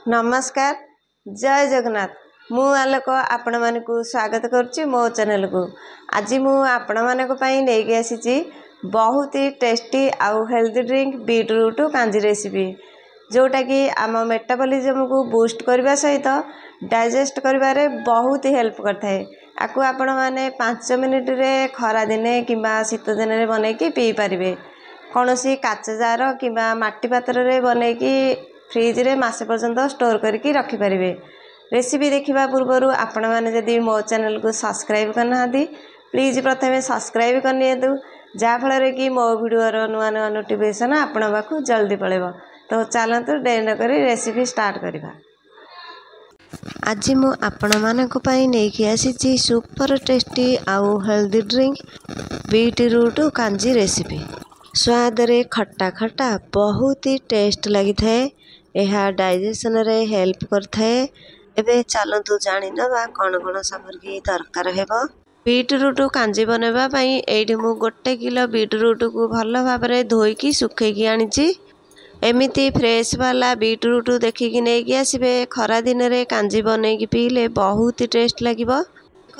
नमस्कार जय जगन्नाथ मु आलोक आपण मानक स्वागत करुच्ची मो चैनल को। आज मु आपण मानक पई नेकी आसीची बहुत ही टेस्टी आउ healthy drink beetroot kanji recipe जोटा कि आम मेटाबॉलिज्म को बूस्ट करने सहित डाइजेस्ट करिबारे बहुत ही हेल्प करथाए। आकु आपण माने 5 मिनिट रे खरा दिने किंबा शीत दिन रे बनेकी पी परिबे। कौनसी काच जार किंबा माटी पात्र रे बनेकी फ्रिज रे मासे पर्यंत स्टोर करके रखिपारे। रेसिपी देखा पूर्व आपण मैंने जदि मो चैनल को सब्सक्राइब करना प्लीज प्रथम सब्सक्राइब करनी जहाँफल कि मो वीडियो नुआ नुआ नोटिफिकेशन आपण पाखु जल्दी पड़ेब। तो चलतु देर न करी रेसिपी स्टार्ट करवा। आज मु आपण मानक पई नेकी आसीची सुपर टेस्टी आउ healthy drink beetroot kanji recipe. स्वाद रे खट्टा खट्टा बहुत ही टेस्ट लगी थाए। यह डाइजेशन रे हेल्प करथाए। एबे चलतु जानि नबा कौन कौन सामग्री दरकार हेबो। बीटरूट कांजी बनैबा पई एठी मु 1 किलो बीटरूट को भल भाबरे धोईकी सुखेकी आनिची। एमिति फ्रेश वाला बीटरूट देखिकी नेकी आसीबे। खरा दिन रे कांजी बनैकी पीले बहुत ही टेस्ट लागिबो।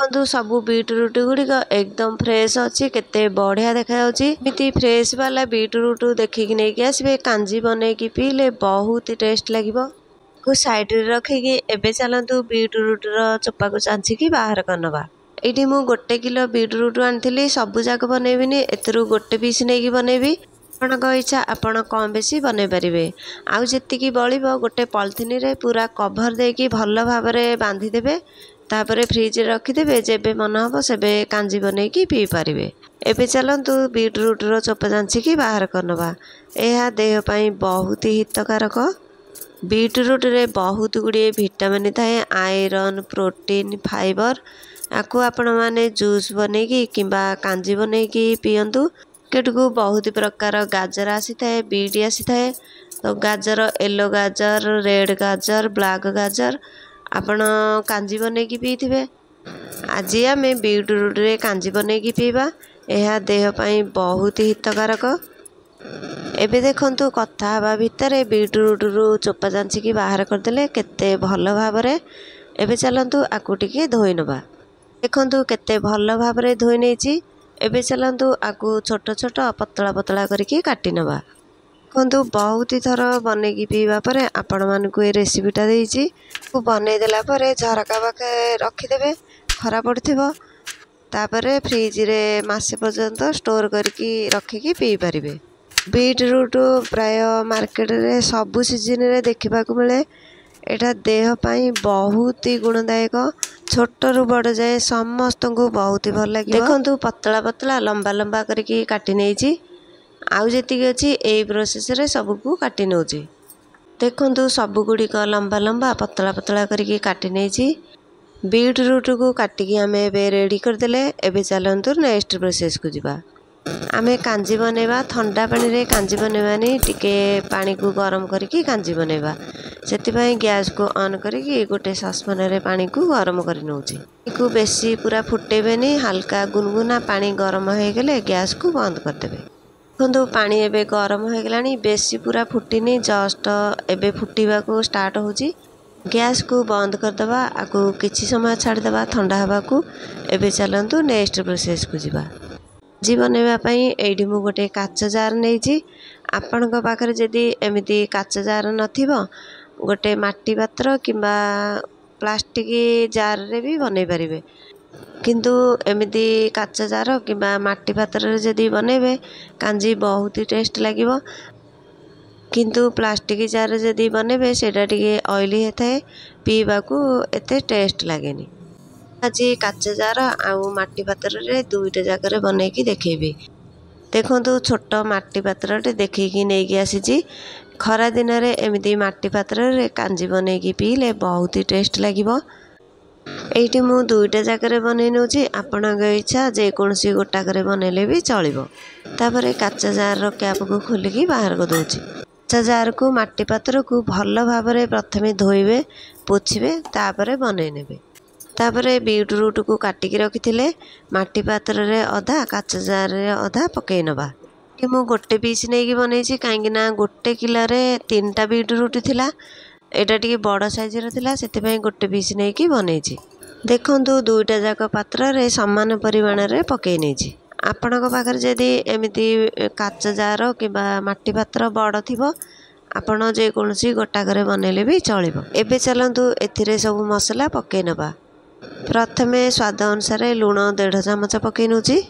देखु सबू बीटरूट गुड़िक एकदम फ्रेश अच्छी केते बढ़िया देखा एमिति फ्रेश वाला बीटरूट देखिकी नेकी आसबे। कांजी बनैकी पीले बहुत ही टेस्ट लागिबो। को साइड रे रखिकी एबे चलतु बीटरूट रो चोपा को चांचिकी बाहर करनबा। एठी मु 1 किलो बीटरूट आनिथिली सबु जाक बनेबिनी एतरु 1 पीस नेकी बनेबी। आपणक इच्छा आपण कम बेसी बनै परिबे। आउ जेतिकी बळिबो गोटे पॉलिथिन रे पूरा कवर देकी भल भाबरे बांधी देबे। तापरे फ्रिज रखिदेवे जेबे मन हम सेबे कांजी बनैकी पी पारिबे। एबे चलतु बीटरूट रो चोपा चांचिकी बाहर करनबा। यह देह पई बहुत ही हितकारक। बीटरूट रे बहुत गुड़िए विटामिन थाए आयरन प्रोटीन फाइबर। आकु आपण माने जूस बनैकी किंबा कांजी बनैकी पियंतु। केटकू बहुत प्रकार गाजर आसी थाए बीट आसी थाए। तो गाजर येलो गाजर रेड गाजर ब्लैक गाजर आपण कांजी बनैकी पीथिबे। आज आम बीटरूट रे कांजी बनैकी पीबा। यह देह पई बहुत हितकारक। एबे देखंतु कथा हवा भितरे बीटरूट रू चोपा चांचिकी बाहर करदेले केते भल भाबरे। एबे चलंतु आकु टिके धोई नबा। देखंतु केते भल भाबरे धोई नेची। एबे चलंतु आकु छोट छोट पतला पतला करके काटी नबा। देखंतु बहुत ही थर बनैकी पीवा परे आपण मानकु ए रेसिपीटा देइची। को बनै देला परे झरका पाखे रखिदेबे खरा पड़थिबो। तापरे फ्रिज रे मासे पर्यंत स्टोर करके रखिकी पी परिबे। बीटरूट प्राय मार्केट रे सबु सीजन रे देखिबा को मिले। एटा देह पई बहुत ही गुणदायक। छोट रु बड़ जाए समस्त को बहुत ही भल लगे। देखंतु पतला पतला लंबा लंबा करके काटी नेची। आउ जेतिकी अछि एई प्रोसेस रे सबको काटी नउची। देखंतु सबु गुड़िक लंबा लंबा पतला पतला करके काटी नेची। बीटरूट को काटिकी आमे एबे रेडी करदेले। एबे चलंतु नेक्स्ट प्रोसेस को जिबा। आमे कांजी बनेबा ठंडा पानी रे कांजी बनेबानी टिके पानी को गरम करके कांजी बनेबा। सेति पई गैस को ऑन करके गोटे ससपैन रे पानी को गरम करि नउची। को बेसी पूरा फुटेबेनी हल्का गुनगुना पानी गरम हो गेले गैस को बंद कर देबे। देखंतु पानी एबे गरम हो गेलानी बेसी पूरा फुटिनी जस्ट एबे फुटिबा को स्टार्ट होची। गैस को बंद कर दबा। आकु किछि समय छाड़ दबा ठंडा हवा को। एबे चलंतु नेक्स्ट प्रोसेस को जिबा। जी बनेबा पई एठी मु गोटे काच जार नेइची। आपनक पाखरे जदि एमिति काच जार नथिबो गोटे माटी पात्र किंबा प्लास्टिक जार रे भी बनै परिबे। किंतु एमिति काच जार किंबा माटी पात्र रे जदि बनेबे कांजी बहुत ही टेस्ट लागिबो। किंतु प्लास्टिक जार रे जदि बनेबे सेटा टिके ऑयली हेथाए पीबा को एते टेस्ट लागेनी। आज काच जार आउ माटी पात्र रे दुईटा जाकर बनैकी देखेबी। देखंतु छोट माटी पात्रटे देखिकी नेकी आसीची। खरा दिन रे एमिति माटी पात्र रे कांजी बनैकी पीले बहुत ही टेस्ट लागिबो। एठी मु दुईटा जाकर बनै नउची। आपणक इच्छा जे कोनसी गोटा करे बनेले भी चलिबो। तापरे काच जार रो कैप को खोलिकी बाहर कर दोची। काच जार को माटी पात्र को भल भाबरे प्रथमे धोइबे पोछिबे तापरे बनै नेबे। तापरे बीटरूट को काटिकी रखिथिले माटी पात्र रे अधा काच जार रे अधा पकै नबा। मु गोटे पीस नेकी बनैची काहेकि ना 1 किलो रे 3टा बीटरूट थिला। एटा टिके बड़ साइजर थिला सेतिपई गोटे पीस नेकी बनेछि। देखंतु दुईटा जाक पात्र रे समान परिमाण रे पकई नेछि। आपणक पाखरे जदि एमिति काच जार किबा माटी पात्र बड़ थिबो आपण जे कोनसी गोटाकरे बनेले भी चलिबो। एबे चलंतु एथिरे सब मसला पकई नबा। प्रथमे स्वाद अनुसार लूण 1.5 चामच पकई नउछि।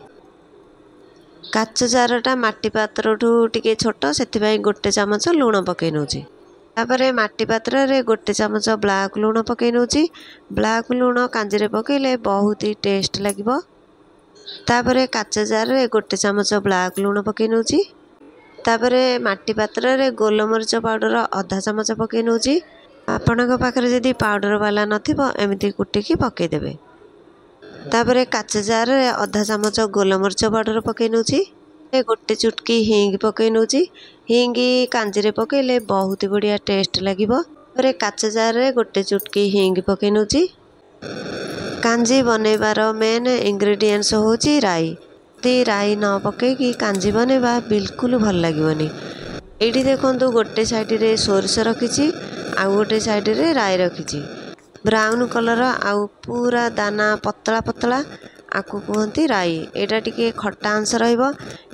काच जारटा माटी पात्रठू टिके छोट सेतिपई गोटे चामच लूण पकई नउछि। तापरे माटी पात्र रे गोटे चामच ब्लैक लूण पकई नउछि। ब्लैक लूण कांजीरे पकईले बहुत ही टेस्ट लागिबो। तापरे काच जार रे गोटे चामच ब्लैक लूण पकई नउछि। तापरे माटी पात्र रे गोलमरिच पाउडर आधा चामच पकई नउछि। आपणक पाखरे जदि पाउडर वाला नथिबो एमिति कुटिकी पकई देबे। तापरे काच जार रे आधा चामच गोलमरिच पाउडर पकई नउछि। गोटे चुटकी हिंग पकई नउछि। हिंग कांजीरे पकईले बहुत बढ़िया टेस्ट लागिबो। तापरे काच जार रे गोटे चुटकी हिंग पकई नउछि। कांजी बनेबार मेन इंग्रेडिएंट्स होची राई। ती राई न पकईकी कांजी बनेबा बिल्कुल भल लागिबोनी। एठी देखंतु गोटे साइड रे सोरस रखिछि आ गोटे साइड रे राई रखिछि। ब्राउन कलर आउ पूरा दाना पतला पतला आकु कहंती राई। एटा टिके खट्टा अंश रहइबो।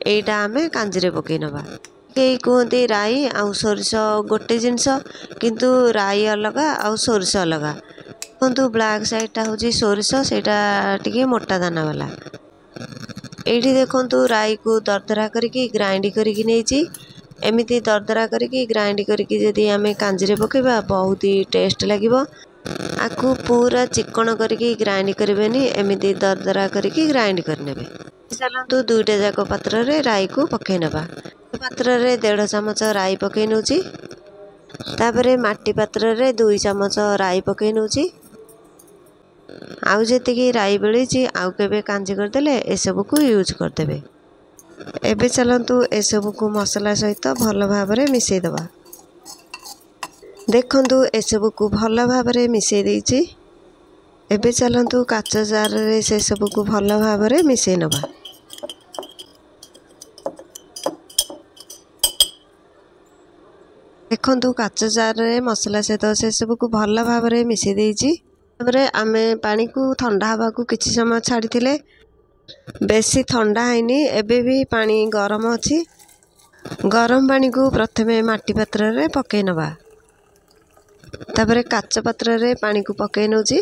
एटा आमे कांजीरे पकई नबा। केही कहंती राई आउ सोरस गोटे जिंस किंतु राई अलगा आउ सोरस अलगा। कहंतु ब्लैक साइडटा होची सोरस सेटा टिके मोटा दाना वाला। एठी देखंतु राई को दरदरा करके ग्राइंड करके नेछि। एमिति दरदरा करके ग्राइंड करके जदि आमे कांजीरे पकेबा बहुत ही टेस्ट लागिबो। आकु पूरा चिकन करके ग्राइंड करबेनी एमिति दरदरा करके ग्राइंड करनेबे। चलंतु दुईटा जाक पात्र रे राई को पकई नबा। पात्र रे 1.5 चामच राई पकई नउछि। तापरे माटी पात्र रे 2 चामच राई पकई नउछि। आउ जेतिकी राई बेलिछि आउ केबे कांजी करदेले ए सब को यूज करदेबे। एबे चलंतु ए सब को मसला सहित भल भाबरे मिसई दबा। देखंतु ए सब को भल भाबरे मिसई देछि। एबे चलंतु काच जार रे से सब को भल भाबरे मिसई नबा। देखंतु काच जार रे मसला सहित से सब को भल भाबरे मिसई देछि। तापरे आमे पानी को ठंडा हवा को किछि समय छाड़ीथिले। बेसी ठंडा हैनी एबे भी पानी गरम अछि। गरम पानी को प्रथमे माटी पात्र रे पकई नबा। तापरे काच पात्र रे पानी को पकई नउछि।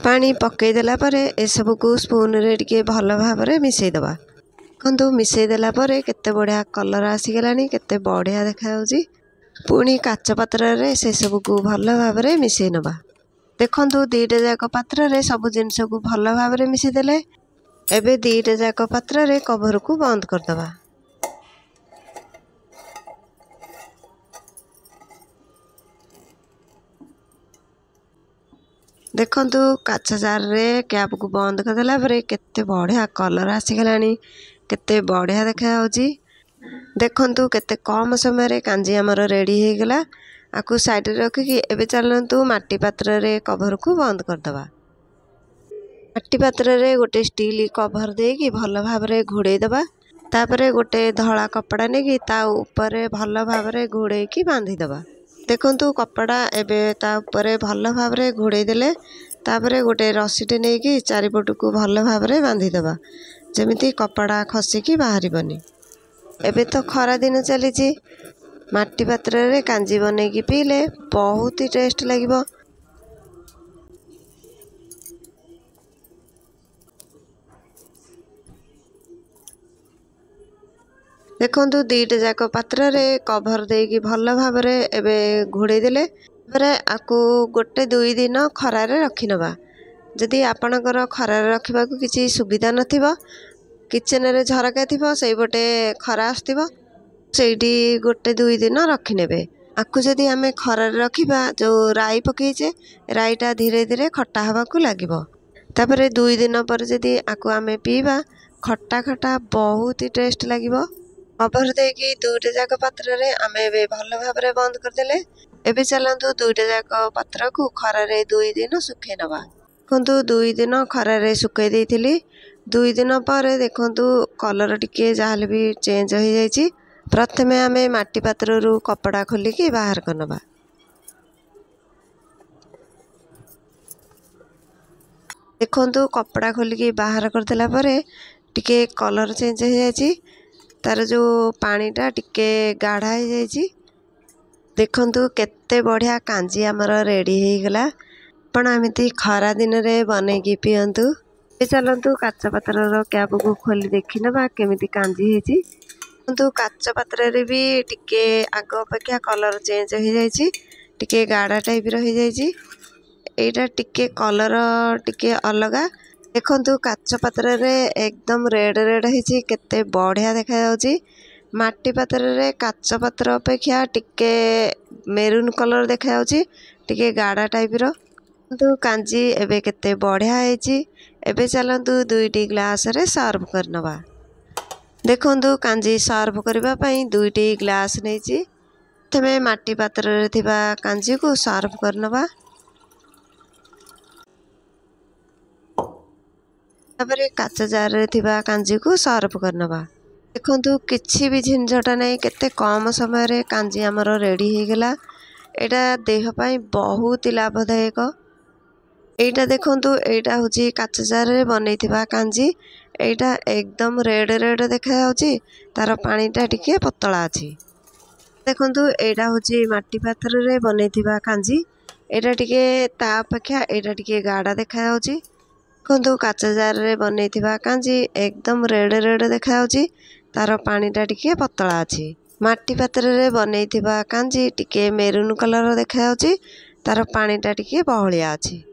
पानी पकई देला परे ए सब को स्पून रे टिके भल भाबरे मिसई दबा। देखंतु मिसई देला परे केते बढ़िया कलर आसी गेलानी केते बढ़िया देखा जाउछि। पुणी काच पात्र रे से सब को भल भाबरे मिसई नबा। देखंतु दीटा जाक पात्र रे सब जिंस को भल भाबरे मिसई देले। एबे दीटा जाक पात्र रे कवर को बंद कर दबा। देखंतु काच जार रे कैप को बंद कर देला परे केते बढ़िया कलर आसी गेलानी केते बढ़िया देखा जाउछि। देखंतु केते कम समय रे कांजी हमर रेडी हे गेला। आकु साइड रे रखिकी एबे चलंतु माटी पात्र रे कवर को बंद कर दबा। माटी पात्र रे गोटे स्टील कवर देकी भल भाबरे घोड़े दबा। तापरे गोटे धला कपड़ा नेकी ता ऊपर भल भाबरे घोड़ेकी बांधी दबा। देखंतु कपड़ा एबे ता ऊपर भल भाबरे घोड़े देले। तापरे गोटे रस्सीटे नेकी चारिपट को भल भाबरे बांधी दबा जेमिति कपड़ा खसिकी बाहरिबनी। एबे तो खरा दिन चलीछि। माटी पात्र रे कांजी बनेकी पीले बहुत ही टेस्ट लागिबो। देखंतु दीटा जाक पात्र रे कवर देकी भल भाबरे एबे घोड़े देले। तापरे आकु गोटे 2 दिन खरा रे रखि नबा। जदि आपणकर खरा रे रखिबा को किछि सुविधा नथिबो किचन रे झरका थिबो सेई बटे खरा आस्तिबो सेठी गोटे 2 दिन रखि नेबे। आकु जदि आमे खरा रे रखिबा जो राई पकेइचे राईटा धीरे धीरे खट्टा हवा को लागिबो। तापरे 2 दिन पर जदि आकु आमे पीबा खट्टा खट्टा बहुत ही टेस्ट लागिबो। कवर देकी दुईटा जाक पात्र रे आमे एबे भल भाबरे बंद कर देले। एबे चलंतु दुईटा जाक पात्र को खरा रे 2 दिन सुखे नबा। देखंतु 2 दिन खरा रे सुकै देइथिली। 2 दिन पर देखंतु कलर टिके जाहले भी चेंज हो जाइछि। प्रथमे आमे माटी पात्र रु कपड़ा खोलिकी बाहर करनबा। देखंतु कपड़ा खोलिकी बाहर करदेला परे टिके कलर चेंज हो जाइए तार जो पानीटा टिके गाढ़ा हो जाइए। देखंतु केते बढ़िया कांजी आमर रेडी हो गला। आपण एमती खरा दिन रे बनैकी पियंतु। चलतु काच पात्र कैप को खोली देखी नबा केमिति कांजी हेची। तो काच पात्र रे भी टिके आग अपेक्षा कलर चेंज हो जाइए टिके गाढ़ा टाइप रो हो जाइए। एटा टिके कलर टिके अलगा। देखंतु काच पात्र रे एकदम रेड रेड हेची केते बढ़िया देखा जाउची। माटी पात्र रे काच पात्र अपेक्षा टिके मेरून कलर देखा जाउची टिके गाढ़ा टाइप रो। तो कांजी एबे केते बढ़िया हेची। एबे चलंतु दुईटी ग्लास रे सर्व करनबा। देखंतु कांजी सर्व करबा पई दुईटी ग्लास नेची। तमे माटी पात्र रे थिबा कांजी को सर्व करनबा। तापरे काच जार रे थिबा कांजी को सर्व करनबा। देखंतु किछि भी झंझटा नै केते कम समय रे कांजी हमर रेडी हो गला। एटा देह पई बहुत लाभदायक। एटा देखंतु एटा होची काच जार रे बनैथिबा कांजी। एटा एकदम रेड रेड देखा जाउची तार पानीटा टिके पतला अछि। देखंतु एटा होची माटी पात्र रे बनैथिबा कांजी। एटा टिके ता अपेक्षा एटा टिके गाढ़ा देखा जाउची। देखंतु काच जार रे बनैथिबा कांजी एकदम रेड रेड देखा जाउची तार पानीटा टिके पतला अछि। माटी पात्र रे बनैथिबा कांजी टिके मेरून कलर देखा जाउची तार पानीटा टिके बहलिया अछि।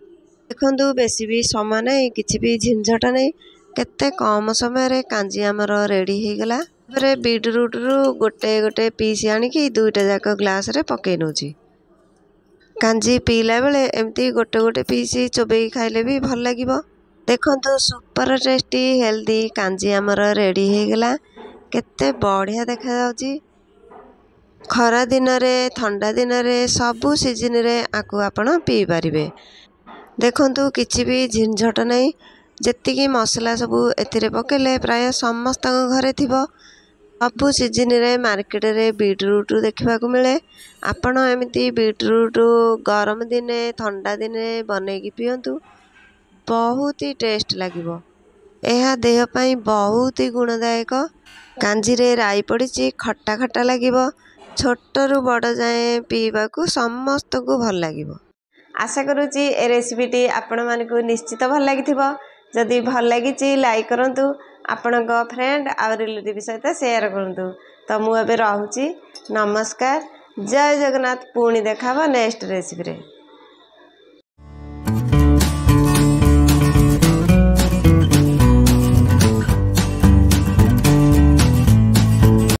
देखंतु बेसी भी समय नै किछि भी झंझट नै केते कम समय रे कांजी हमर रेडी हो गला। तारे बीटरूट रु गोटे गोटे पीस आनिकी दुईटा जाक ग्लास रे पकै नउची। कांजी पीला बेले एमती गोटे गोटे पीस चोबेई खाइले भी भल लागिबो। देखंतु सुपर टेस्टी हेल्दी कांजी हमर रेडी हो गला। केते बढ़िया देखा जाउची। खरा दिन रे ठंडा दिन रे सबु सीजन रे आकु आपण पी परिबे। देखंतु किछि भी झंझट नै जेतिकी मसला सबु एथिरे पकेले प्राय समस्त घरे थिबो। सबु सीजन रे मार्केट रे बीटरूट देखा मिले। आपण एमती बीटरूट गरम दिने ठंडा दिने बनैकी पियंतु बहुत ही टेस्ट लागिबो। एहा देह पई बहुत ही गुणदायक। कांजी रे राई पड़ीची खट्टा खट्टा लागिबो। छोटरू बड़ जाए पीबाकू समस्त को भल लागिबो। आशा करूची ए रेसिपीटी आपण मानकू निश्चित भल लागिथिबो। जदि भल लागिची लाइक करंतु आपणक फ्रेंड आ रिलेटिव सहित शेयर करंतु। तो मु एबे रहूची। नमस्कार। जय जगन्नाथ। पुणी देखाबो नेक्स्ट रेसिपी रे।